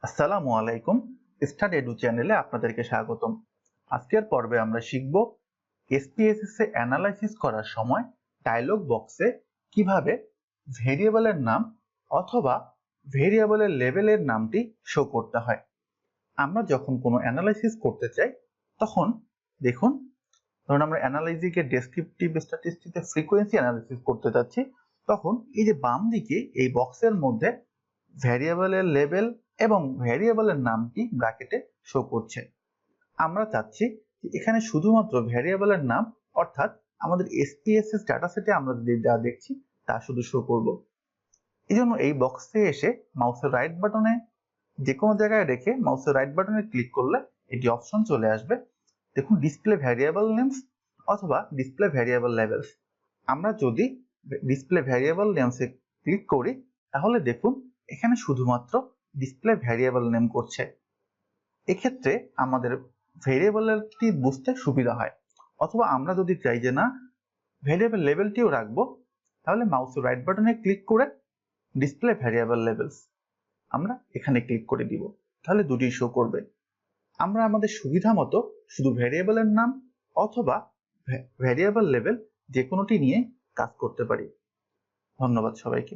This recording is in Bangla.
আসসালামু আলাইকুম। স্টাডি এডু চ্যানেলে আপনাদেরকে স্বাগতম। আজকের পর্বে আমরা শিখব SPSS এ অ্যানালাইসিস করার সময় ডায়লগ বক্সে কিভাবে ভেরিয়েবলের নাম অথবা ভেরিয়েবলের লেভেলের নামটি শো করতে হয়। আমরা যখন কোনো অ্যানালাইসিস করতে চাই তখন দেখুন, ধরুন আমরা অ্যানালাইজিকে ডেসক্রিপটিভ স্ট্যাটিস্টিক্সে ফ্রিকোয়েন্সি অ্যানালাইসিস করতে যাচ্ছি, তখন এই যে বাম দিকে এই বক্সের মধ্যে ভ্যারিয়েবলের লেভেল এবং ভ্যারিয়েবলের নামটি ব্র্যাকেটে শো করছে। আমরা চাচ্ছি যে এখানে শুধুমাত্র ভ্যারিয়েবলের নাম অর্থাৎ আমাদের SPSS ডাটাসেটে আমরা যা দেখছি তা শুধু শো করব। এই জন্য এই বক্সে এসে মাউসের রাইট বাটনে যে কোনো জায়গায় রেখে মাউসের রাইট বাটনে ক্লিক করলে এটি অপশন চলে আসবে। দেখুন, ডিসপ্লে ভ্যারিয়েবল নেমস অথবা ডিসপ্লে ভ্যারিয়েবল লেভেলস। আমরা যদি ডিসপ্লে ভ্যারিয়েবল নেমসে ক্লিক করি তাহলে দেখুন এখানে শুধুমাত্র ডিসপ্লে ভ্যারিয়েবল নেম করছে। এক্ষেত্রে আমাদের ভ্যারিয়েবলটি বুঝতে সুবিধা হয়। অথবা আমরা যদি চাই যে না, ভ্যারিয়েবল লেভেলটিও রাখবো, তাহলে মাউসের রাইট বাটনে ক্লিক করে ডিসপ্লে ভ্যারিয়েবল লেভেলস আমরা এখানে ক্লিক করে দিব, তাহলে দুটি শো করবে। আমরা আমাদের সুবিধা মতো শুধু ভ্যারিয়েবলের নাম অথবা ভ্যারিয়েবল লেভেল যে কোনোটি নিয়ে কাজ করতে পারি। ধন্যবাদ সবাইকে।